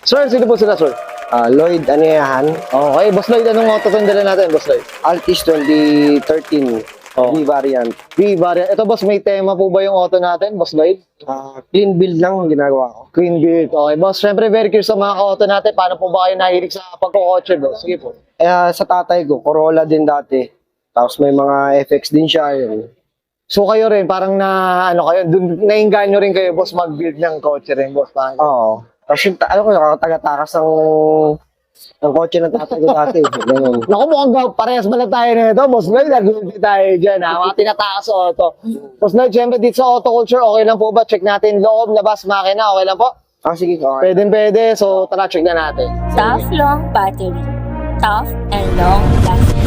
Sir, sino po sila, sir? Lloyd Aniahan, Okay, Boss Lloyd, anong auto itong dala natin, Boss Lloyd? Altis 2013, Oh. B variant. V-variant. Ito, boss, may tema po ba yung auto natin, Boss Lloyd? Clean build lang ang ginagawa ko. Queen build. Okay, boss, syempre very curious sa mga auto natin. Paano po ba kayo nahilig sa pagkukotse, boss? Sige po. Sa tatay ko, Corolla din dati. Tapos may mga FX din siya. Yun. So kayo rin, parang dun nainganyo rin kayo, boss, mag-build ng kotse rin, boss. Parang, Oo. Tapos yung, taga-takas ng kotse ng tatay ko dati. Ganun. naku, mukhang parehas ba lang tayo nito, boss Lloyd? Nag-build tayo dyan, ha? Mga tinatakas sa auto. Boss Lloyd, syempre dito sa auto culture, okay lang po ba? Check natin loob, labas, makina, okay lang po? Sige. Okay. Pwede. So, tara, check na natin. Tough long battery. Tough and long lasting.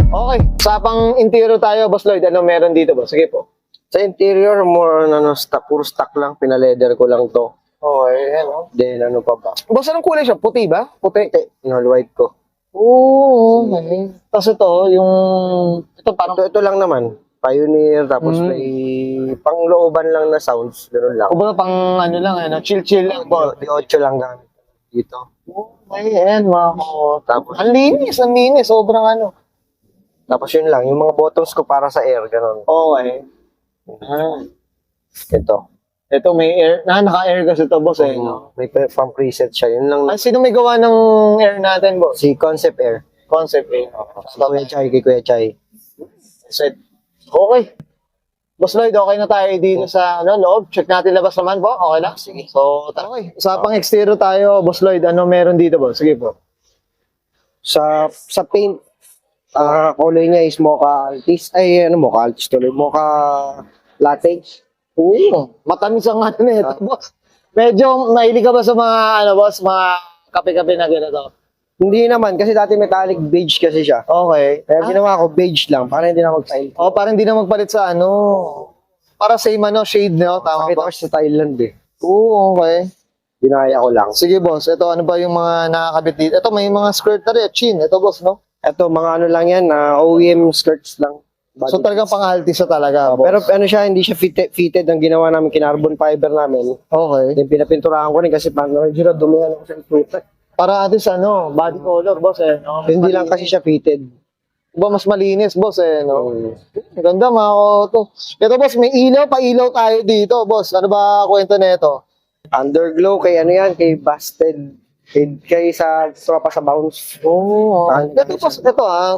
Okay, usapang interior tayo, Boss Lloyd. Ano meron dito, boss? Sige po. Sa interior, more puro stock lang. Pinaleder ko lang to. Okay, ano? Then ano pa ba? Boss, anong kulay siya? Puti ba? Puti. White ko. Oo, okay. Tapos ito, ito parang, Ito lang naman. Pioneer, tapos may panglooban lang na sounds. Ganun lang. kumbaga pang chill lang, boss. Di 8 lang gamit dito. Okay, ayan, mga ko. Tapos, Ang linis, sobrang ano. tapos yun lang, yung mga buttons ko para sa air, ganun. Okay. Ito. Ito may air, naka-air kasi ito, boss, no? May pang preset siya. Yun lang. Sino may gawa ng air natin, boss? Si Concept Air. Concept air. Si Kuya Chay, kay Kuya Chay. Set. Okay. Boss Lloyd, okay na tayo dito sa loob. Check natin labas naman po. Okay lang? Sige. So, okay. Usapang exterior tayo, Boss Lloyd. Ano meron dito, boss? Sige po. Sa paint, kulay niya is Mocha Altis. Mocha Altis tuloy. Mocha Latte. Oo. Matamis ang ano nito, boss. Medyo mahilig ka ba sa mga, boss, mga kape-kape na gano'n? Hindi naman, kasi dati metallic beige kasi siya. Okay. Kaya ginawa ko beige lang, para hindi na mag-style. Oh, parang hindi na magpalit sa para same shade, no? Tama Nakita ba? ko sa Thailand eh. Oo, okay. Ginaya ko lang. Sige, boss. Ito, ano ba yung mga nakakabit dito? Ito, may mga skirt na rin. Chin. Ito, boss, no? Ito, mga ano lang yan, OEM skirts lang. So, talagang pang-halti siya talaga, boss. Pero ano siya, hindi siya fitted ang ginawa namin, kinarbon fiber namin. Okay. Then pinapinturahan ko rin kasi parang medyo dumihan ako sa fruta. Para atin sa body color, boss, no? Hindi lang kasi siya fitted. Diba, mas malinis, boss, no? Ganda, mga auto. Ito, boss, may ilaw, pa-ilaw tayo dito, boss. Ano ba kwento nito? Underglow kay ano yan, kay Busted. Kay sa tropa sa bounce. Oo. Ito, boss,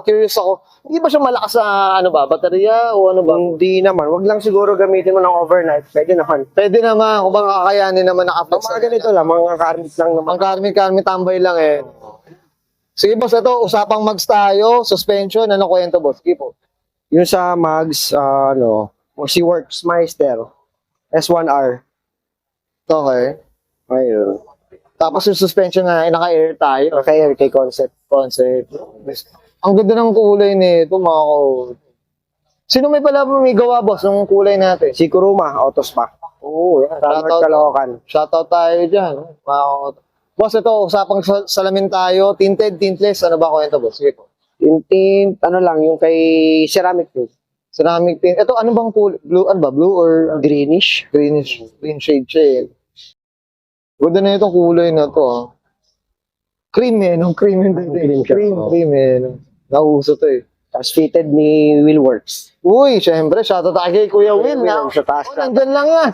curious ako. Hindi ba siya malakas sa, baterya o ano ba? Hindi naman. Wag lang siguro gamitin mo ng overnight. Pwede naman. Pwede naman, kung bang kakayanin naman Ang naka-flex. mga ganito lang, mga karmit lang naman. Ang karmi tambay lang eh. Sige, boss, ito, usapang mags tayo, suspension, ano kwento, boss? Sige po. Yung sa mags, si Worksmeister, S1R. Okay. Ayun. Tapos yung suspension na naka-air tayo. Kay Concept. Concept. Ang ganda ng kulay nito, mga ko. Sino may gawa, boss, ng kulay natin? Si Kuruma, Autospac. Oo, yan. Shoutout Caloocan. Shoutout tayo dyan. Mga ko. Boss, ito, usapang salamin tayo. Tinted, tintless, ano ba kwento, boss? Sige po. Yung tint, yung kay Ceramic tint. Ceramic tint. Ito, ano bang kulay? Blue, ano ba? Blue or Greenish. greenish? Green shade siya eh. Ganda na itong kulay na to, Cream eh, no? Cream hindi. Cream siya. Cream eh. No? Nauso to eh. Tapos fitted ni Willworks. Uy, syempre, shoutout tayo kay Kuya Will. Sa taas ka. Nandyan lang yan.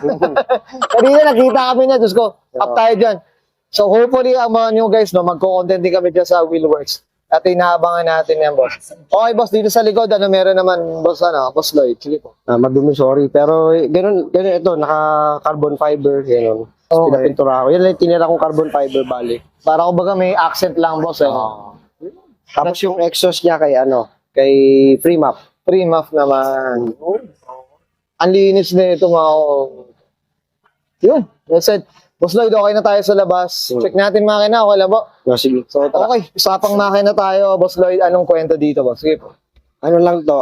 Kanina nakita kami na, Diyos ko, up tayo dyan. So hopefully, ang mga nyo guys, magko-content din kami dyan sa Willworks. At inaabangan natin yan, boss. Okay, boss, dito sa likod, meron naman, boss, Boss Lloyd. Sige po. Madumi, sorry. Pero ganun ito, naka-carbon fiber, ganun. Okay. Pinapintura ko. Yan lang yung tinira kong carbon fiber, bali. Para kumbaga may accent lang, boss. Tapos yung exhaust niya kay Freemap. Pre-muff naman. Ang linis na ito, mga Yun, that's it. Boss Lloyd, okay na tayo sa labas. Check natin makina, okay lang po? Sige. So, okay, usapang makina tayo, Boss Lloyd. Anong kwento dito, boss? Sige po. Ano lang to,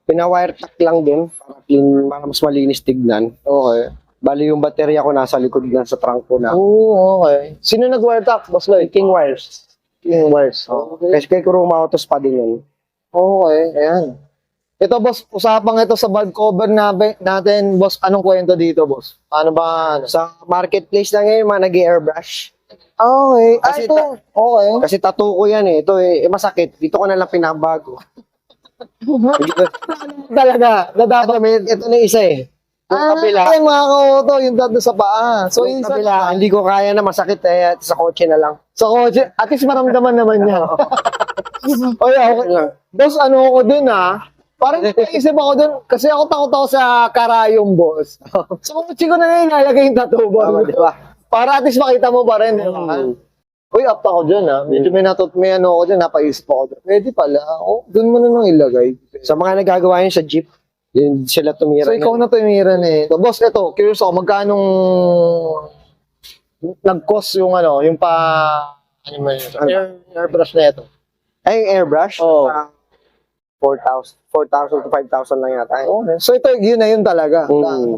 pina-wire tack lang din para mas malinis tignan. Okay. Bali yung baterya ko nasa likod na sa trunk ko na. Oo, okay. Sino nag-wire tap, Boss Lloyd? King wires. King wires. Okay. Kasi kay Kuruma Autos pa din yun. Okay, ayan. Ito, boss, usapang ito sa valve cover natin, boss. Anong kwento dito, boss? Paano ba? Ano? Sa marketplace na ngayon, mga nag-airbrush. Okay. Kasi Ito. Okay. Kasi tattoo ko yan eh. Ito eh, masakit. Dito ko na lang pinabago. Hindi ko- Talaga. Nadapa. ito na isa eh. Yung kabila, Ay, mga kauto, yung tatlo sa paa. So, yung yung kabila, hindi ko kaya na masakit eh. Sa kotse na lang. sa kotse, at least maramdaman naman niya. Oy, okay. Boss, ano ako dun parang naisip ako dun, kasi ako takot ako sa karayong, boss. Sa kotse ko na ilalagay yung tattoo, boss. Tama, di ba? Para at least makita mo pa rin, di ba? Uy, up ako dyan, Medyo may ano ako dyan, napaisip ako dyan. Pwede pala. Oh, dun mo na nung ilagay. Sa mga nagagawa yun sa jeep, yun sila tumira. So, ikaw na tumira na eh. So, boss, eto, curious ako, magkanong nag-cost yung yung ano man yun? Airbrush na ito. Ay, yung airbrush? Oo. 4,000 to 5,000 lang yata. Okay. So, ito, yun na yun talaga.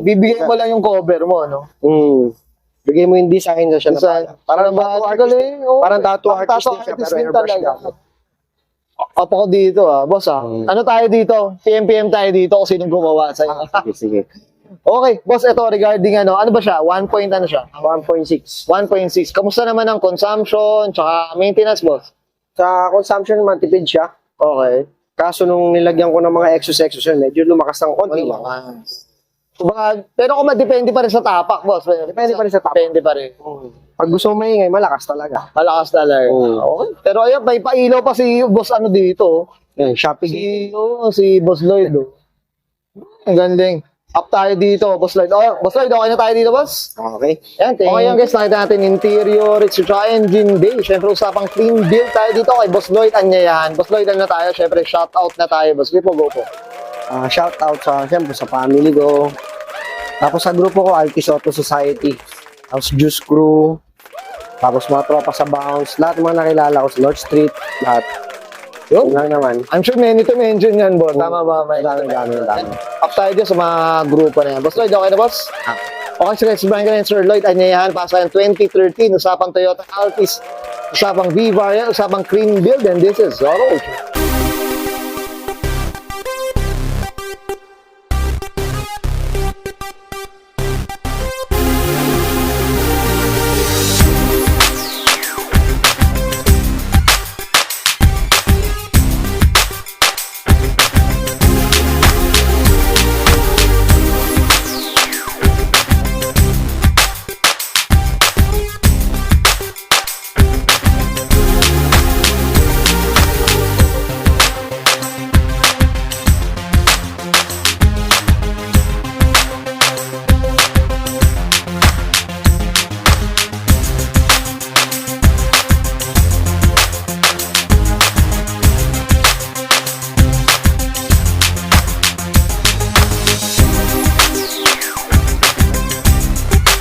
Bibigyan mo lang yung cover mo, no? Bigay mo yung design na siya na Design. parang tattoo artist. Parang tattoo artist din siya, pero airbrush talaga. na. Up ako dito, boss, Ano tayo dito? PMPM tayo dito kung sinong gumawa sa'yo. Sige. Okay, boss, ito regarding ano ba siya? 1 point ano siya? 1.6. 1.6. Kamusta naman ang consumption, tsaka maintenance, boss? Sa consumption, matipid siya. Okay. Kaso nung nilagyan ko ng mga exos yun, medyo lumakas ng konti lang. Pero kung madepende pa rin sa tapak, boss. Depende pa rin sa tapak. Depende pa rin. Pag gusto mo maingay, malakas talaga. Malakas talaga. Okay. Pero ayun, may pailaw pa si boss ano dito. Shopee. Si Boss Lloyd. Ang ganding. Up tayo dito, Boss Lloyd. Oh, Boss Lloyd, okay na tayo dito, boss? Okay. Yan, okay yan guys, nakita natin interior, tsaka engine bay. Siyempre, usapang clean build tayo dito kay Boss Lloyd. Anyayahan. Boss Lloyd, ano na tayo? Siyempre, shout out na tayo, boss. Go po. Shout out siyempre sa family ko. Tapos sa grupo ko, Altis Auto Society. Tapos Juice Crew. Tapos mga tropa sa Bounce. Lahat ng mga nakilala ko sa North Street. Lahat. Yun lang naman. I'm sure many to mention yan, boss. Tama ba? Dami. Up tayo dyan sa mga grupo na yan. Boss Lloyd, okay na, boss? Okay, sige, subahin ka na Sir Lloyd. Anyayahan, pasayan 2013. Usapang Toyota Altis. Usapang V-Variant. Usapang clean build. And this is Auto.